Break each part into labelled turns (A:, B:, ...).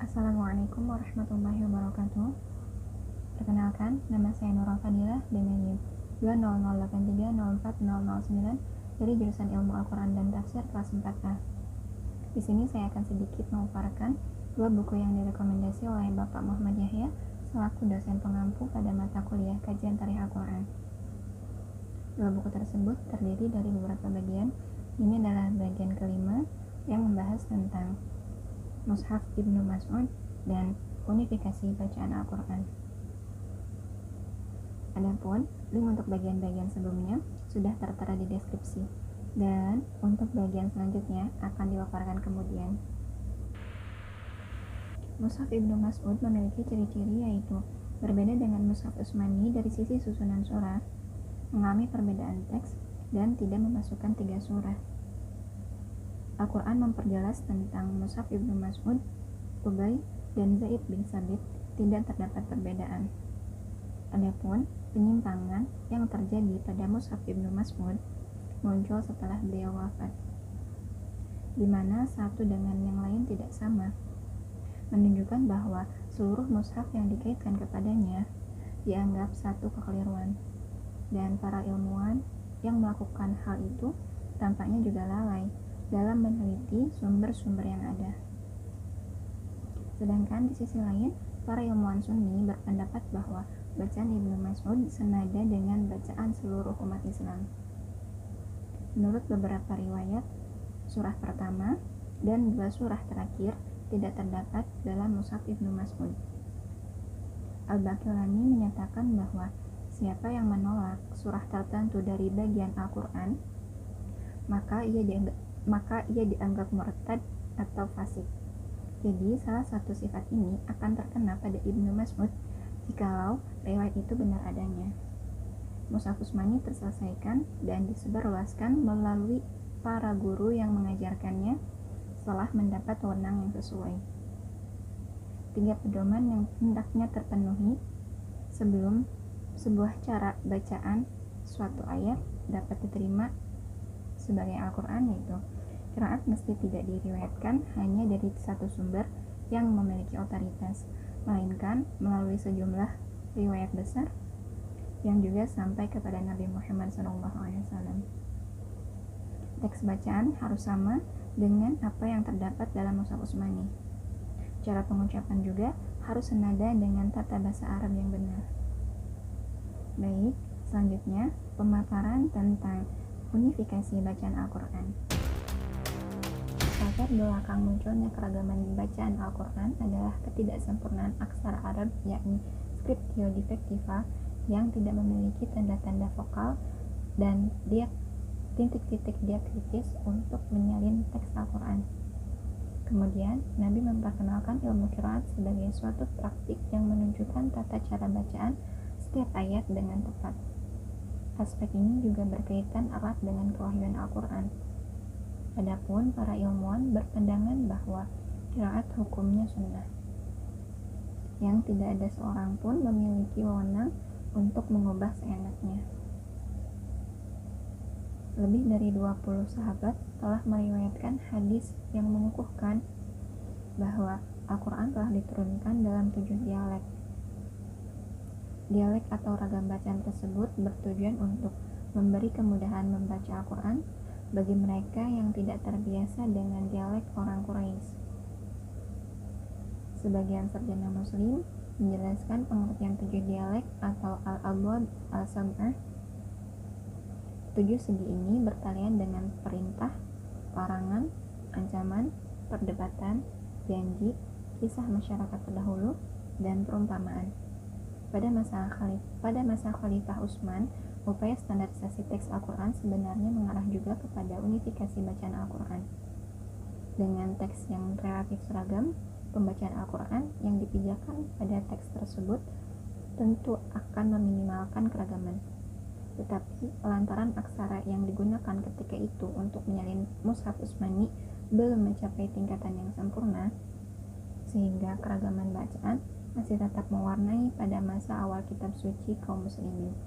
A: Assalamualaikum warahmatullahi wabarakatuh. Perkenalkan, nama saya Nurul Fadilah dengan NIM 200830409 dari jurusan Ilmu Al-Quran dan Tafsir kelas 4A. Di sini saya akan sedikit memaparkan dua buku yang direkomendasi oleh Bapak Muhammad Yahya selaku dosen pengampu pada mata kuliah kajian tarikh Al-Quran. Dua buku tersebut terdiri dari beberapa bagian. Ini adalah bagian kelima yang membahas tentang Mushaf Ibnu Mas'ud dan unifikasi bacaan Al-Quran. Adapun link untuk bagian-bagian sebelumnya sudah tertera di deskripsi, dan untuk bagian selanjutnya akan dipaparkan kemudian. Mushaf Ibnu Mas'ud memiliki ciri-ciri yaitu berbeda dengan Mushaf Utsmani dari sisi susunan surah, mengalami perbedaan teks, dan tidak memasukkan 3 surah. Al-Quran memperjelas tentang Mushaf Ibnu Mas'ud, Ubay, dan Zaid bin Sabit tidak terdapat perbedaan. Adapun penyimpangan yang terjadi pada Mushaf Ibnu Mas'ud muncul setelah beliau wafat, di mana satu dengan yang lain tidak sama, menunjukkan bahwa seluruh mushaf yang dikaitkan kepadanya dianggap satu kekeliruan, dan para ilmuwan yang melakukan hal itu tampaknya juga lalai dalam meneliti sumber-sumber yang ada. Sedangkan di sisi lain, para ilmuwan Sunni berpendapat bahwa bacaan Ibnu Mas'ud senada dengan bacaan seluruh umat Islam. Menurut beberapa riwayat, surah pertama dan 2 surah terakhir tidak terdapat dalam Mushaf Ibnu Mas'ud. Al-Baqillani menyatakan bahwa siapa yang menolak surah tertentu dari bagian Al-Quran, maka ia dianggap murtad atau fasik. Jadi salah satu sifat ini akan terkena pada Ibnu Mas'ud jikalau riwayat itu benar adanya. Mushaf Utsmani terselesaikan dan disebarluaskan melalui para guru yang mengajarkannya setelah mendapat wewenang yang sesuai. 3 pedoman yang hendaknya terpenuhi sebelum sebuah cara bacaan suatu ayat dapat diterima sebagai Al-Quran, yaitu qiraat mesti tidak diriwayatkan hanya dari satu sumber yang memiliki otoritas, melainkan melalui sejumlah riwayat besar yang juga sampai kepada Nabi Muhammad SAW. Teks bacaan harus sama dengan apa yang terdapat dalam Mushaf Utsmani. Cara pengucapan juga harus senada dengan tata bahasa Arab yang benar. Baik, selanjutnya pemaparan tentang unifikasi bacaan Al-Quran. Latar belakang munculnya keragaman bacaan Al-Quran adalah ketidaksempurnaan aksara Arab, yakni scriptio defectiva yang tidak memiliki tanda-tanda vokal dan titik-titik diakritis untuk menyalin teks Al-Quran. Kemudian, Nabi memperkenalkan ilmu qiraat sebagai suatu praktik yang menunjukkan tata cara bacaan setiap ayat dengan tepat. Aspek ini juga berkaitan erat dengan kewahyuan Al-Quran. Adapun para ilmuwan berpandangan bahwa qiraat hukumnya sunnah, yang tidak ada seorang pun memiliki wewenang untuk mengubah seenaknya. Lebih dari 20 sahabat telah meriwayatkan hadis yang mengukuhkan bahwa Al-Quran telah diturunkan dalam 7 dialek. Dialek atau ragam bacaan tersebut bertujuan untuk memberi kemudahan membaca Al-Quran bagi mereka yang tidak terbiasa dengan dialek orang Quraisy. Sebagian sarjana muslim menjelaskan pengertian 7 dialek atau al-abwab al-sab'ah. 7 segi ini bertalian dengan perintah, larangan, ancaman, perdebatan, janji, kisah masyarakat terdahulu, dan perumpamaan. Pada masa Khalifah Utsman, upaya standarisasi teks Al-Quran sebenarnya mengarah juga kepada unifikasi bacaan Al-Quran. Dengan teks yang relatif seragam, pembacaan Al-Quran yang dipijakan pada teks tersebut tentu akan meminimalkan keragaman. Tetapi lantaran aksara yang digunakan ketika itu untuk menyalin Mushaf Utsmani belum mencapai tingkatan yang sempurna, sehingga keragaman bacaan masih tetap mewarnai pada masa awal kitab suci kaum muslimin.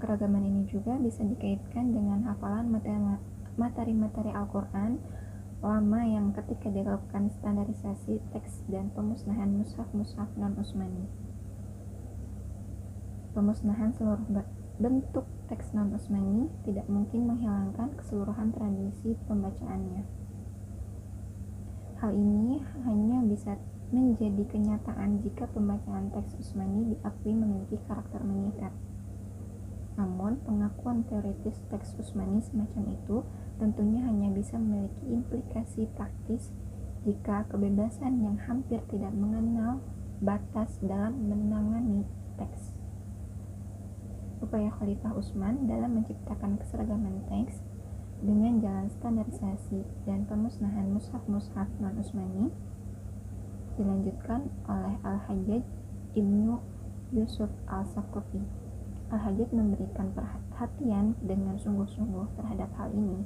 A: Keragaman ini juga bisa dikaitkan dengan hafalan materi Al-Quran lama yang ketika dilakukan standarisasi teks dan pemusnahan mushaf-mushaf non-Utsmani. Pemusnahan seluruh bentuk teks non-Utsmani tidak mungkin menghilangkan keseluruhan tradisi pembacaannya. Hal ini hanya bisa menjadi kenyataan jika pembacaan teks Utsmani diakui memiliki karakter mengikat. Namun, pengakuan teoritis teks Utsmani semacam itu tentunya hanya bisa memiliki implikasi praktis jika kebebasan yang hampir tidak mengenal batas dalam menangani teks. Upaya Khalifah Utsman dalam menciptakan keseragaman teks dengan jalan standarisasi dan pemusnahan mushaf-mushaf non-Utsmani dilanjutkan oleh Al-Hajjaj Ibnu Yusuf Al-Saqafi. Al-Hajjaj memberikan perhatian dengan sungguh-sungguh terhadap hal ini,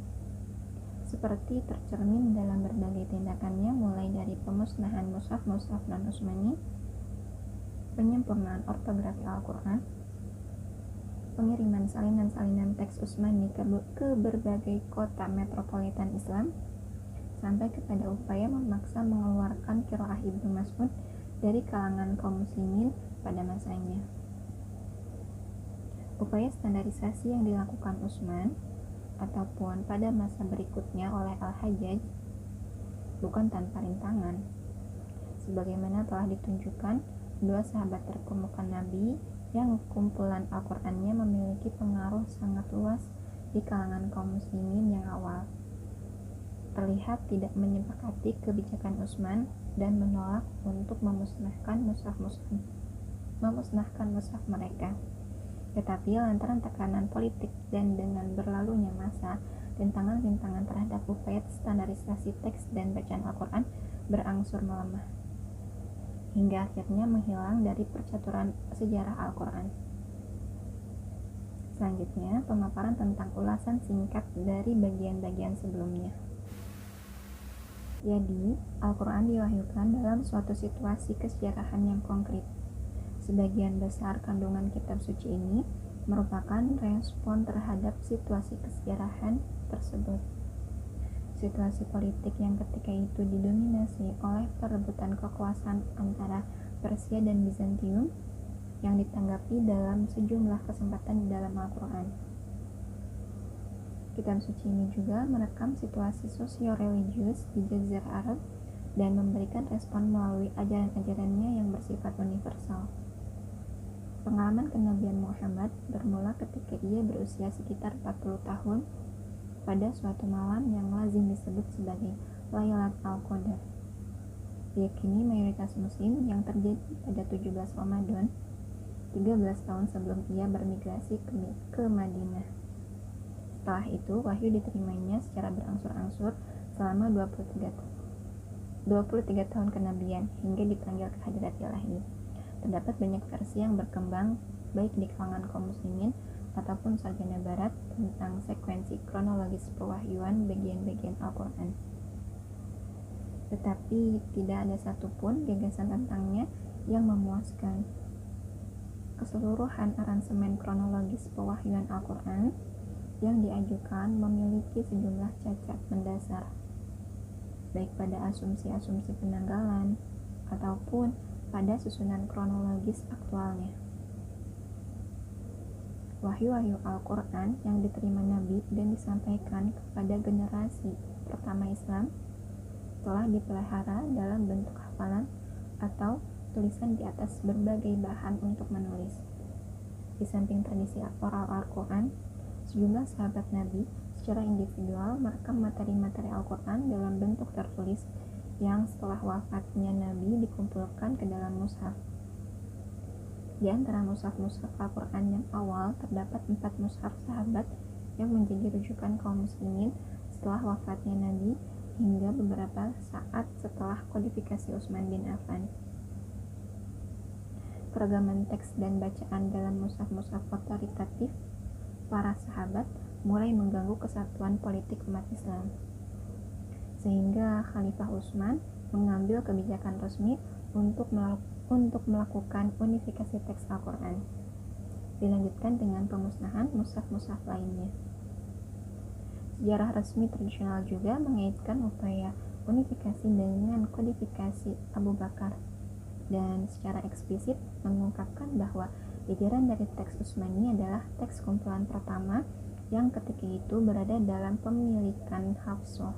A: seperti tercermin dalam berbagai tindakannya mulai dari pemusnahan mushaf-mushaf non-Utsmani, penyempurnaan ortografi Al-Quran, pengiriman salinan-salinan teks Utsmani ke berbagai kota metropolitan Islam, sampai kepada upaya memaksa mengeluarkan qiraah Ibnu Mas'ud dari kalangan kaum muslimin pada masanya. Upaya standarisasi yang dilakukan Utsman ataupun pada masa berikutnya oleh Al-Hajjaj bukan tanpa rintangan. Sebagaimana telah ditunjukkan, dua sahabat terkemuka Nabi yang kumpulan Al-Qur'annya memiliki pengaruh sangat luas di kalangan kaum muslimin yang awal, terlihat tidak menyepakati kebijakan Utsman dan menolak untuk memusnahkan mushaf mereka. Tetapi lantaran tekanan politik dan dengan berlalunya masa, rintangan-rintangan terhadap upaya standarisasi teks dan bacaan Al-Quran berangsur melemah, hingga akhirnya menghilang dari percaturan sejarah Al-Quran. Selanjutnya, pemaparan tentang ulasan singkat dari bagian-bagian sebelumnya. Jadi, Al-Quran diwahyukan dalam suatu situasi kesejarahan yang konkret. Sebagian besar kandungan kitab suci ini merupakan respon terhadap situasi kesejarahan tersebut. Situasi politik yang ketika itu didominasi oleh perebutan kekuasaan antara Persia dan Bizantium yang ditanggapi dalam sejumlah kesempatan di dalam Al-Quran. Kitab suci ini juga merekam situasi sosio-religius di Jazirah Arab dan memberikan respon melalui ajaran-ajarannya yang bersifat universal. Pengalaman kenabian Muhammad bermula ketika ia berusia sekitar 40 tahun pada suatu malam yang lazim disebut sebagai Lailat Al-Qadar. Diyakini mayoritas muslim yang terjadi pada 17 Ramadan, 13 tahun sebelum ia bermigrasi ke Madinah. Setelah itu, wahyu diterimanya secara berangsur-angsur selama 23 tahun kenabian hingga dipanggil ke hadirat ilahi. Terdapat banyak versi yang berkembang baik di kalangan kaum muslimin ataupun sarjana barat tentang sekuensi kronologis pewahyuan bagian-bagian Al-Quran. Tetapi tidak ada satupun gagasan tentangnya yang memuaskan. Keseluruhan aransemen kronologis pewahyuan Al-Quran yang diajukan memiliki sejumlah cacat mendasar, baik pada asumsi-asumsi penanggalan ataupun pada susunan kronologis aktualnya. Wahyu-wahyu Al-Quran yang diterima Nabi dan disampaikan kepada generasi pertama Islam telah dipelihara dalam bentuk hafalan atau tulisan di atas berbagai bahan untuk menulis. Di samping tradisi oral Al-Quran, sejumlah sahabat Nabi secara individual merekam materi-materi Al-Quran dalam bentuk tertulis yang setelah wafatnya Nabi dikumpulkan ke dalam mushaf. Di antara mushaf-mushaf Al-Quran yang awal terdapat 4 mushaf sahabat yang menjadi rujukan kaum muslimin setelah wafatnya Nabi hingga beberapa saat setelah kodifikasi Utsman bin Affan. Keragaman teks dan bacaan dalam mushaf-mushaf otoritatif para sahabat mulai mengganggu kesatuan politik umat Islam, sehingga Khalifah Utsman mengambil kebijakan resmi untuk melakukan unifikasi teks Al-Quran. Dilanjutkan dengan pemusnahan mushaf-mushaf lainnya. Sejarah resmi tradisional juga mengaitkan upaya unifikasi dengan kodifikasi Abu Bakar, dan secara eksplisit mengungkapkan bahwa jajaran dari teks Utsmani adalah teks kumpulan pertama yang ketika itu berada dalam pemilikan Hafsah.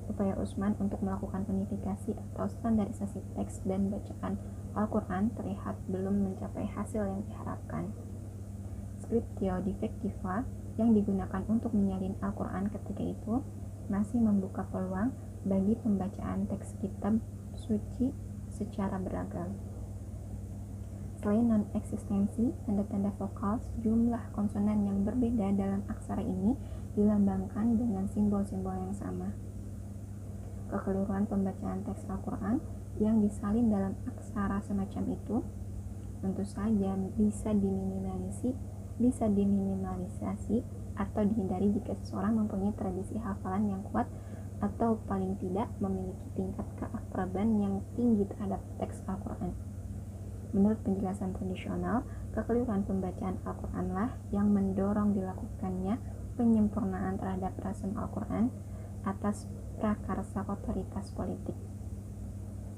A: Upaya Utsman untuk melakukan unifikasi atau standarisasi teks dan bacaan Al-Quran terlihat belum mencapai hasil yang diharapkan. Scriptio Defectiva yang digunakan untuk menyalin Al-Quran ketika itu masih membuka peluang bagi pembacaan teks kitab suci secara beragam. Selain non-eksistensi tanda-tanda vokal, jumlah konsonan yang berbeda dalam aksara ini dilambangkan dengan simbol-simbol yang sama. Kekeliruan pembacaan teks Al-Quran yang disalin dalam aksara semacam itu tentu saja bisa diminimalisasi atau dihindari jika seseorang mempunyai tradisi hafalan yang kuat atau paling tidak memiliki tingkat keakraban yang tinggi terhadap teks Al-Quran. Menurut penjelasan tradisional, kekeliruan pembacaan Al-Quranlah yang mendorong dilakukannya penyempurnaan terhadap rasam Al-Quran atas prakarsa otoritas politik.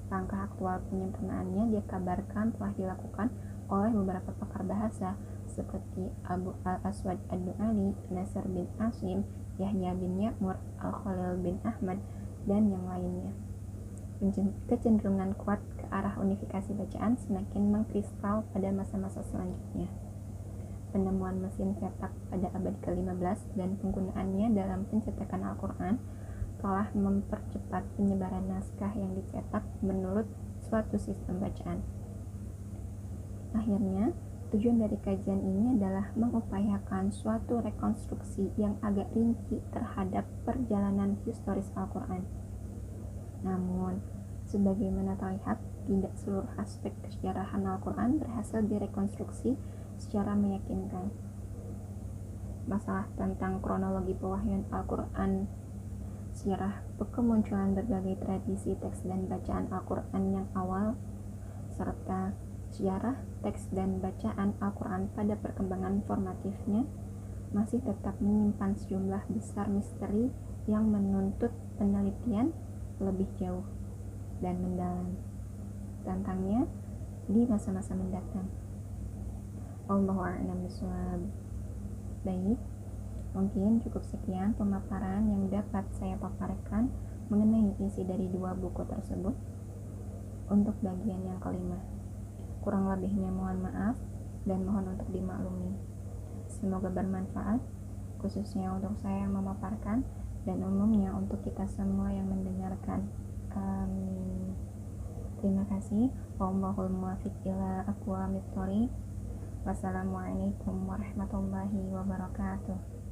A: Langkah aktual penyempurnaannya dikabarkan telah dilakukan oleh beberapa pakar bahasa seperti Abu al-Aswad ad-Du'ali, Nasr bin Asim, Yahya bin Ya'mur, Al-Khalil bin Ahmad, dan yang lainnya. Kecenderungan kuat ke arah unifikasi bacaan semakin mengkristal pada masa-masa selanjutnya. Penemuan mesin cetak pada abad ke-15 dan penggunaannya dalam pencetakan Al-Quran telah mempercepat penyebaran naskah yang dicetak menurut suatu sistem bacaan. Akhirnya, tujuan dari kajian ini adalah mengupayakan suatu rekonstruksi yang agak rinci terhadap perjalanan historis Al-Quran. Namun, sebagaimana terlihat, tidak seluruh aspek kesejarahan Al-Quran berhasil direkonstruksi secara meyakinkan. Masalah tentang kronologi pewahyuan Al-Quran, sejarah kemunculan berbagai tradisi teks dan bacaan Al-Quran yang awal, serta sejarah teks dan bacaan Al-Quran pada perkembangan formatifnya masih tetap menyimpan sejumlah besar misteri yang menuntut penelitian lebih jauh dan mendalam tentangnya di masa-masa mendatang. Allahu a'lam bishawab. Baik, mungkin cukup sekian pemaparan yang dapat saya paparkan mengenai isi dari dua buku tersebut. Untuk bagian yang kelima, kurang lebihnya mohon maaf dan mohon untuk dimaklumi. Semoga bermanfaat, khususnya untuk saya yang memaparkan dan umumnya untuk kita semua yang mendengarkan. Amin. Terima kasih. Wallahul muwaffiq ila aqwamit thoriq. Wassalamualaikum warahmatullahi wabarakatuh.